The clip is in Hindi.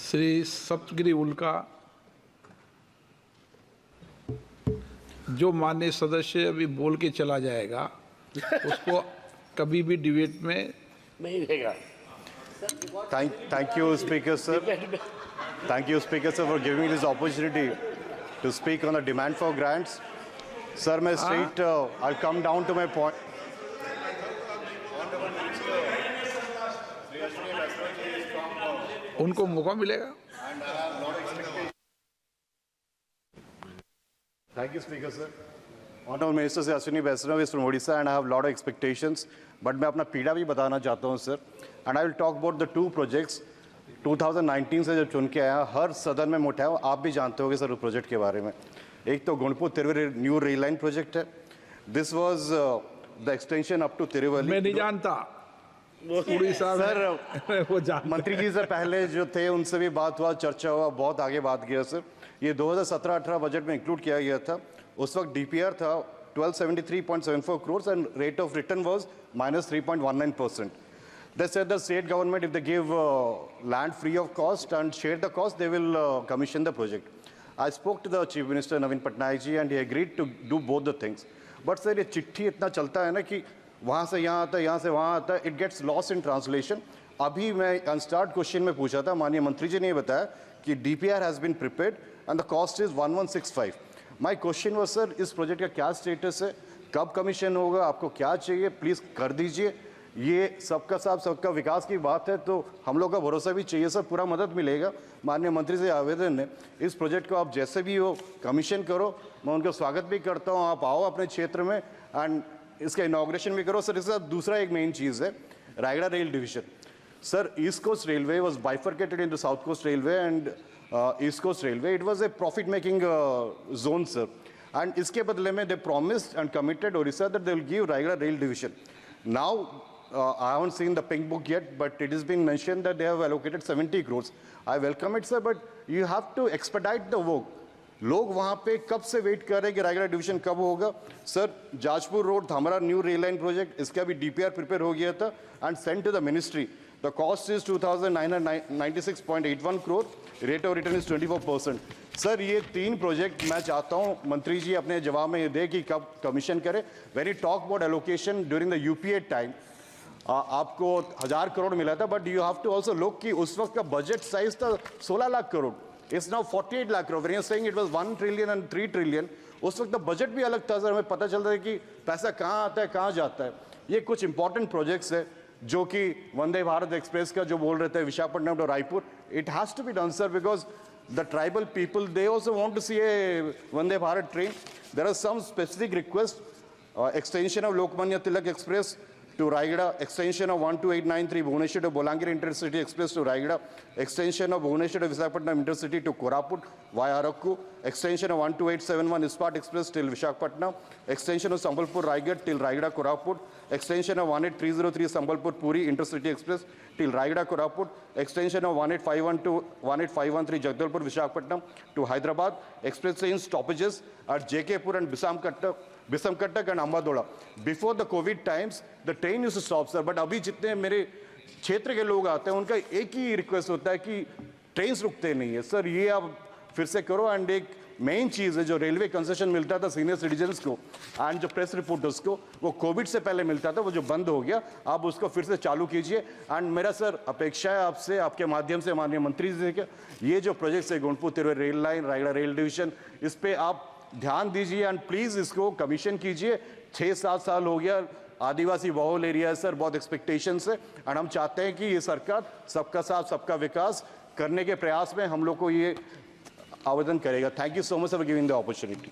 श्री सप्तगिरी उल्का, जो माननीय सदस्य अभी बोल के चला जाएगा उसको कभी भी डिबेट में नहीं रहेगा। Thank you, Speaker sir. Thank you, Speaker sir, for giving me this opportunity to speak on the demand for grants. Sir, मैं straight, I'll come down to my point. उनको मौका मिलेगा। Thank you, Speaker sir. Honorable Minister Sir Ashwini Vaishnav is from Odisha and I have a lot of expectations. But मैं अपना पीड़ा भी बताना चाहता हूँ sir. And I will talk about the two projects. 2019 से जब चुन के आया, हर सदन में मोटा है, आप भी जानते होंगे सर उस प्रोजेक्ट के बारे में। एक तो Gunupur Tiruvalli new rail line project है। This was the extension up to Tiruvalli. मैं नहीं जानता। उड़ीसा सर वो जान मंत्री जी से पहले जो थे उनसे भी बात हुआ, चर्चा हुआ, बहुत आगे बात गया सर। ये 2017-18 बजट में इंक्लूड किया गया था। उस वक्त DPR था 1273.74 crores and rate of return was -3.19%. They said the state government, if they give land free of cost and share the cost, they will commission the project. I spoke to the Chief Minister Naveen Patnaik ji and he agreed to do both the things. But sir, ये चिट्ठी इतना चलता है ना कि वहाँ से यहाँ आता है, यहाँ से वहाँ आता है, it gets lost in translation. अभी मैं अनस्टार्ट क्वेश्चन में पूछा था, माननीय मंत्री जी ने बताया कि DPR has been prepared and the cost is 1165. My question was sir, इस प्रोजेक्ट का क्या स्टेटस है, कब कमीशन होगा, आपको क्या चाहिए, प्लीज़ कर दीजिए। ये सबका साथ सबका विकास की बात है तो हम लोग का भरोसा भी चाहिए सर, पूरा मदद मिलेगा। माननीय मंत्री से आवेदन है, इस प्रोजेक्ट को आप जैसे भी हो कमीशन करो, मैं उनका स्वागत भी करता हूँ, आप आओ अपने क्षेत्र में एंड इसका इनॉग्रेशन भी करो। सर इसका दूसरा एक मेन चीज़ है Rayagada rail division. Sir East Coast Railway was bifurcated in the South Coast Railway and East Coast Railway, it was a profit making zone sir, and इसके बदले में they promised and committed Odisha that they will give Rayagada rail division. Now I haven't seen the pink book yet, but it is being mentioned that they have allocated 70 crores. I welcome it, sir, but you have to expedite the work. लोग वहाँ पे कब से वेट कर रहे हैं कि रायगढ़ डिवीजन कब होगा। Sir Jajpur Road Dhamra new rail line project, इसका भी DPR प्रिपेयर हो गया था and send to the ministry. The cost is 2996.81 crore, rate of return is 24%। Sir ये तीन प्रोजेक्ट मैं चाहता हूँ मंत्री जी अपने जवाब में ये दे कि कब कमीशन करे। When you talk about allocation during the UPA time, आपको 1000 करोड़ मिला था, but you have to also look कि उस वक्त का बजट साइज था 16 lakh crore, it's now 48 lakh crore. When you are saying it was 1 trillion and 3 trillion, उस वक्त का बजट भी अलग था सर। हमें पता चलता है कि पैसा कहाँ आता है कहाँ जाता है। ये कुछ इंपॉर्टेंट प्रोजेक्ट्स है जो कि वंदे भारत एक्सप्रेस का जो बोल रहे थे Visakhapatnam to Raipur, it has to be done sir because the tribal people, they also want to see a Vande Bharat train. There are some specific requests, extension of Lokmanya Tilak Express to Raigada, extension of 12893 Bhubaneswar to Bolangir Intercity Express to Raigada, extension of Bhubaneswar to Visakhapatnam Intercity to Koraput via Arakku, extension of 12871 Ispat Express till Visakhapatnam, extension of Sambalpur Raigad till Raigada Koraput, extension of 18303 Sambalpur Puri Intercity Express till Raigada Koraput, extension of 18512 to 18513 Jagdalpur Visakhapatnam to Hyderabad, express train stoppages at JKpur and Bisamkatak and Ambadola. Before the COVID times, the train used to stop, sir. But अभी जितने मेरे क्षेत्र के लोग आते हैं, उनका एक ही रिक्वेस्ट होता है कि ट्रेन्स रुकते नहीं है। सर ये आप फिर से करो। एंड एक मेन चीज़ है जो रेलवे कंसेशन मिलता था सीनियर सिटीजन्स को एंड जो प्रेस रिपोर्टर्स को, वो कोविड से पहले मिलता था, वो जो बंद हो गया, आप उसको फिर से चालू कीजिए। एंड मेरा सर अपेक्षा है आपसे, आपके माध्यम से माननीय मंत्री जी से, ये जो प्रोजेक्ट्स है Gunupur Tiruvalli rail line, Rayagada rail division, इस पर आप ध्यान दीजिए एंड प्लीज़ इसको कमीशन कीजिए। 6-7 साल हो गया, आदिवासी बहुल एरिया है सर, बहुत एक्सपेक्टेशंस है एंड हम चाहते हैं कि ये सरकार सबका साथ सबका विकास करने के प्रयास में हम लोग को ये आवेदन करेगा। Thank you so much for giving the opportunity.